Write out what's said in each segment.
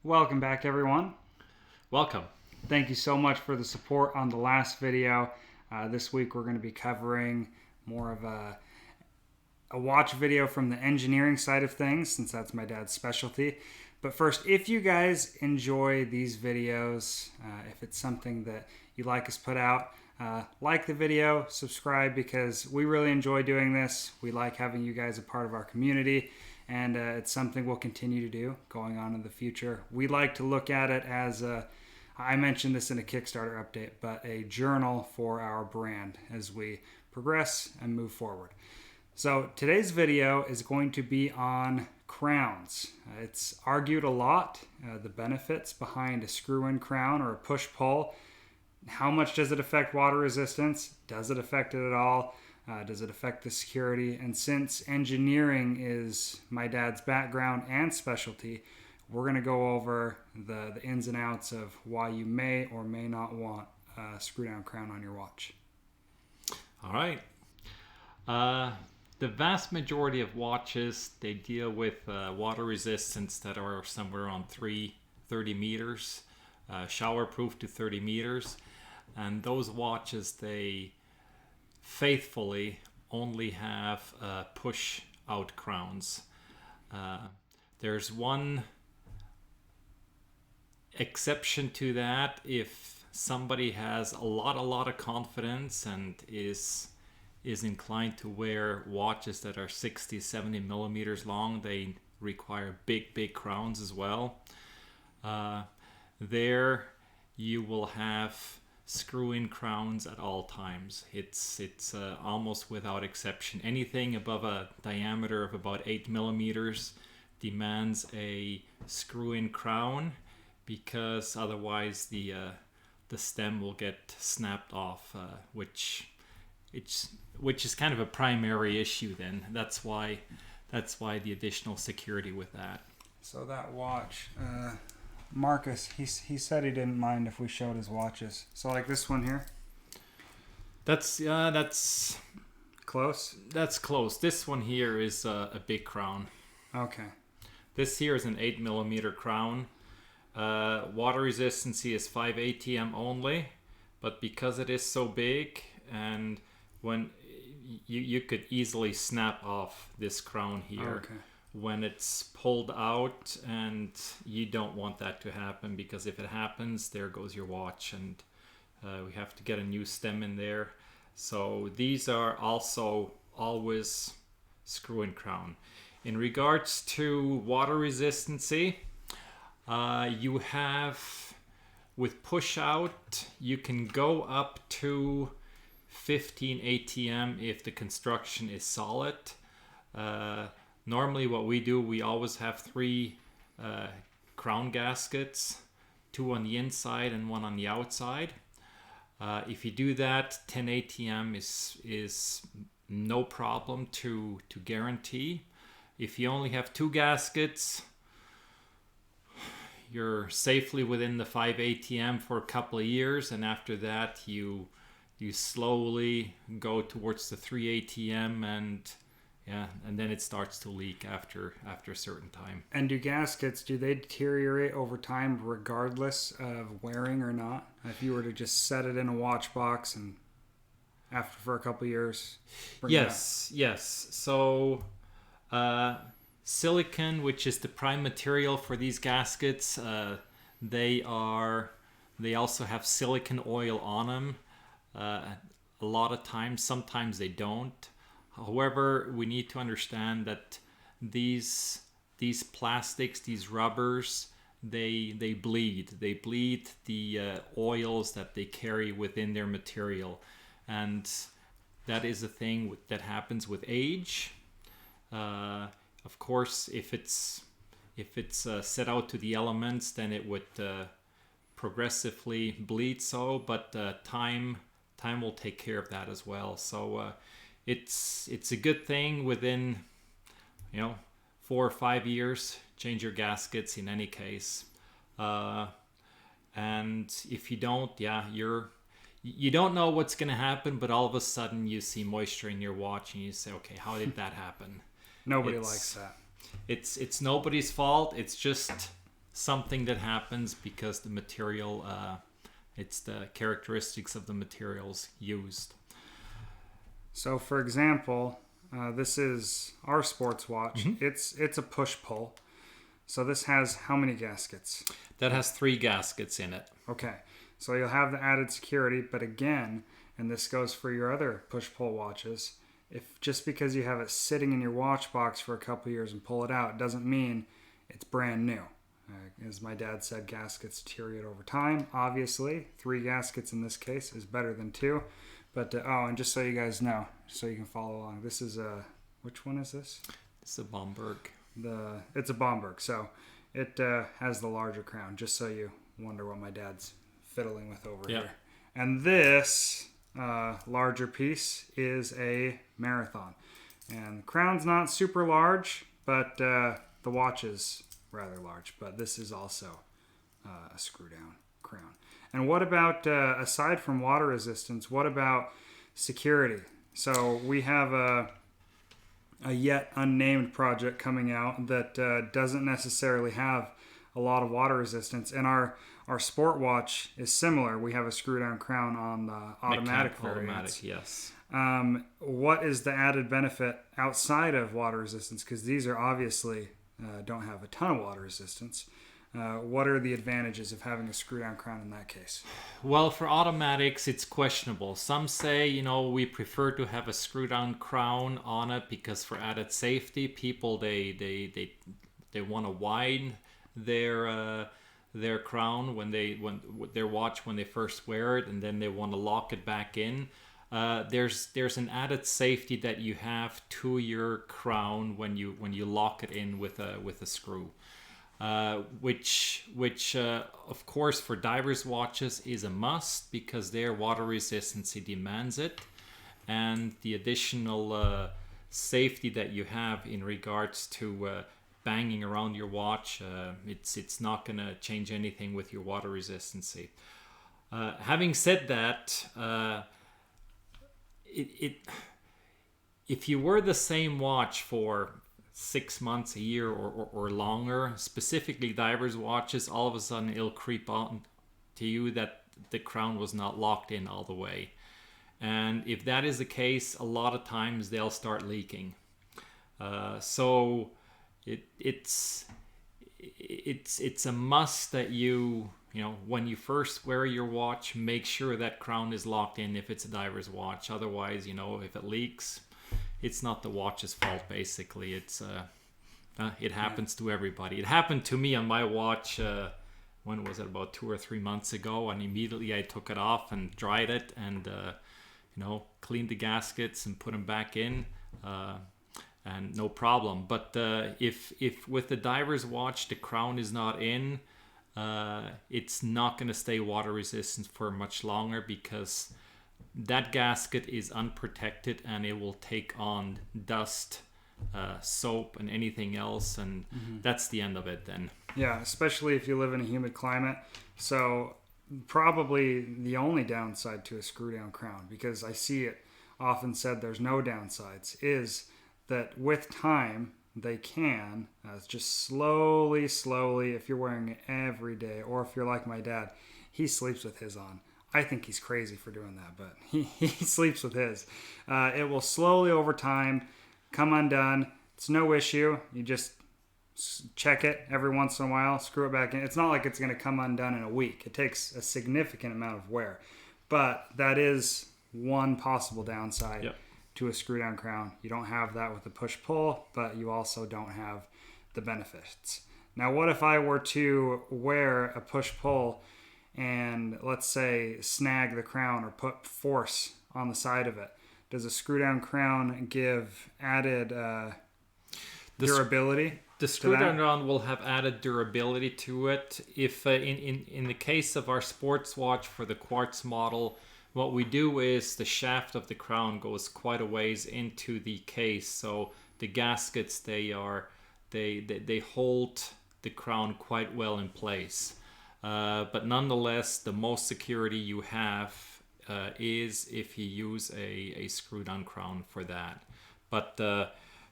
Welcome back, everyone. Welcome. Thank you so much for the support on the last video. This week we're going to be covering more of a watch video from the engineering side of things, since that's my dad's specialty. But first, if you guys enjoy these videos, if it's something that you like us put out, like the video, subscribe, because we really enjoy doing this. We like having you guys a part of our community, and it's something we'll continue to do going on in the future. We like to look at it as I mentioned this in a Kickstarter update, but a journal for our brand as we progress and move forward. So today's video is going to be on crowns. It's argued a lot, the benefits behind a screw-in crown or a push-pull. How much does it affect water resistance? Does it affect it at all? Does it affect the security? And since engineering is my dad's background and specialty, we're going to go over the ins and outs of why you may or may not want a screw-down crown on your watch. All right. The vast majority of watches, they deal with water resistance that are somewhere on 30 meters, shower-proof to 30 meters. And those watches, they faithfully only have push-out crowns. There's one exception to that. If somebody has a lot of confidence and is inclined to wear watches that are 60-70 millimeters long, they require big crowns as well. There you will have screw-in crowns at all times. It's almost without exception. Anything above a diameter of about 8 millimeters demands a screw-in crown, because otherwise the stem will get snapped off, which is kind of a primary issue. Then that's why the additional security with that. So that watch, Marcus, he said he didn't mind if we showed his watches. So like this one here. That's close. That's close. This one here is a big crown. Okay. This here is an 8 millimeter crown. Water resistance is 5 ATM only, but because it is so big, and when you could easily snap off this crown here. Okay. When it's pulled out, and you don't want that to happen, because if it happens, there goes your watch, and we have to get a new stem in there. So these are also always screw-in crown. In regards to water resistancy, you have, with push out, you can go up to 15 ATM if the construction is solid. Normally what we do, we always have 3 crown gaskets, 2 on the inside and 1 on the outside. If you do that, 10 ATM is no problem to guarantee. If you only have 2 gaskets, you're safely within the 5 ATM for a couple of years, and after that you slowly go towards the 3 ATM, and then it starts to leak after a certain time. And do gaskets, do they deteriorate over time regardless of wearing or not? If you were to just set it in a watch box and after for a couple of years bring yes So silicon, which is the prime material for these gaskets, they also have silicon oil on them. A lot of times, sometimes they don't. However, we need to understand that these plastics, these rubbers, they bleed. They bleed the oils that they carry within their material, and that is a thing that happens with age. Of course, if it's set out to the elements, then it would progressively bleed. So, but time will take care of that as well. So it's a good thing within 4 or 5 years, change your gaskets in any case. And if you don't, you don't know what's going to happen, but all of a sudden you see moisture in your watch and you say, okay, how did that happen? Nobody likes that. It's nobody's fault. It's just something that happens because the material, it's the characteristics of the materials used. So, for example, this is our sports watch. It's a push-pull. So this has how many gaskets? That has 3 gaskets in it. Okay. So you'll have the added security, but again, and this goes for your other push-pull watches, if just because you have it sitting in your watch box for a couple years and pull it out doesn't mean it's brand new. As my dad said, gaskets deteriorate over time. Obviously, 3 gaskets in this case is better than 2. But, and just so you guys know, so you can follow along, this is which one is this? It's a Bomberg. It's a Bomberg, so it has the larger crown, just so you wonder what my dad's fiddling with over here. And this larger piece is a Marathon. And the crown's not super large, but the watch is rather large. But this is also a screw-down crown. And what about, aside from water resistance, what about security? So we have a yet unnamed project coming out that doesn't necessarily have a lot of water resistance. And our sport watch is similar. We have a screw-down crown on the automatic variants. Automatic, yes. What is the added benefit outside of water resistance? Because these are obviously don't have a ton of water resistance. What are the advantages of having a screw-down crown in that case? Well, for automatics, it's questionable. Some say, we prefer to have a screw-down crown on it because for added safety, people they want to widen their crown when their watch when they first wear it, and then they want to lock it back in. There's an added safety that you have to your crown when you lock it in with a screw. Which of course for divers watches is a must because their water resistance demands it, and the additional safety that you have in regards to banging around your watch, it's not going to change anything with your water resistance. Having said that, if you wear the same watch for 6 months, a year, or longer, specifically divers watches, all of a sudden it'll creep on to you that the crown was not locked in all the way. And if that is the case, a lot of times they'll start leaking. So it's a must that you when you first wear your watch, make sure that crown is locked in if it's a diver's watch. Otherwise, if it leaks, it's not the watch's fault. Basically, it happens to everybody. It happened to me on my watch. When was it? About 2 or 3 months ago, and immediately I took it off and dried it, and cleaned the gaskets and put them back in, and no problem. But if with the diver's watch the crown is not in, it's not going to stay water resistant for much longer because that gasket is unprotected and it will take on dust, soap, and anything else, and that's the end of it then. Yeah, especially if you live in a humid climate. So probably the only downside to a screw-down crown, because I see it often said there's no downsides, is that with time they can just slowly, if you're wearing it every day, or if you're like my dad, he sleeps with his on. I think he's crazy for doing that, but he sleeps with his. It will slowly over time come undone. It's no issue. You just check it every once in a while, screw it back in. It's not like it's going to come undone in a week. It takes a significant amount of wear. But that is one possible downside to a screw-down crown. You don't have that with the push-pull, but you also don't have the benefits. Now, what if I were to wear a push-pull and, let's say, snag the crown or put force on the side of it? Does a screw-down crown give added durability? The screw-down crown will have added durability to it. If in the case of our sports watch for the quartz model, what we do is the shaft of the crown goes quite a ways into the case, so the gaskets they hold the crown quite well in place. But nonetheless, the most security you have is if you use a screw-down crown for that. But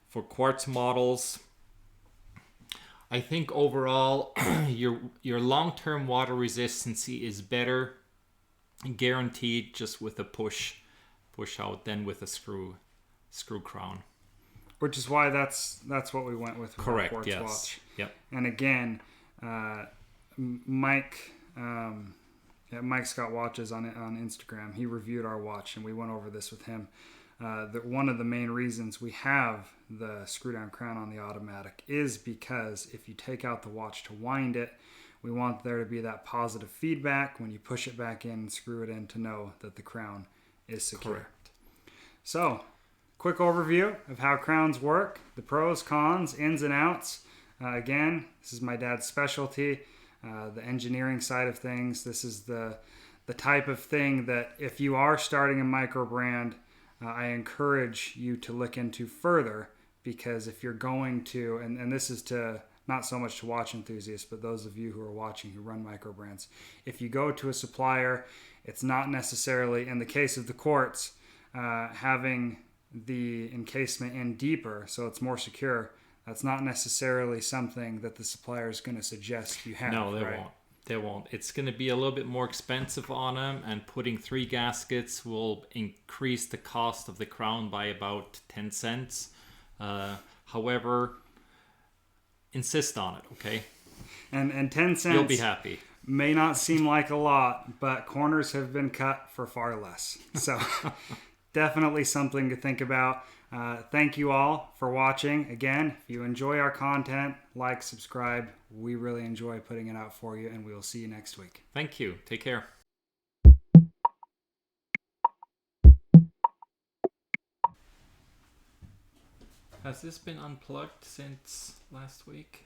for quartz models, I think overall, your long-term water resistance is better, guaranteed, just with a push out than with a screw crown. Which is why that's what we went with our Correct. quartz Yes. watch. Yep. And again, Mike, Mike's got watches on Instagram. He reviewed our watch, and we went over this with him. That one of the main reasons we have the screw down crown on the automatic is because if you take out the watch to wind it, we want there to be that positive feedback when you push it back in and screw it in to know that the crown is secure. Correct. So, quick overview of how crowns work, the pros, cons, ins and outs. Again, this is my dad's specialty, the engineering side of things. This is the type of thing that if you are starting a micro brand, I encourage you to look into further, because if you're going to, and this is to not so much to watch enthusiasts, but those of you who are watching who run micro brands, if you go to a supplier, it's not necessarily, in the case of the quartz, having the encasement in deeper so it's more secure, that's not necessarily something that the supplier is going to suggest you have. No, they right? won't. They won't. It's going to be a little bit more expensive on them, and putting 3 gaskets will increase the cost of the crown by about 10 cents. However, insist on it, okay? And 10 cents You'll be happy. may not seem like a lot, but corners have been cut for far less. So definitely something to think about. Thank you all for watching. Again, if you enjoy our content, like, subscribe. We really enjoy putting it out for you, and we will see you next week. Thank you. Take care. Has this been unplugged since last week?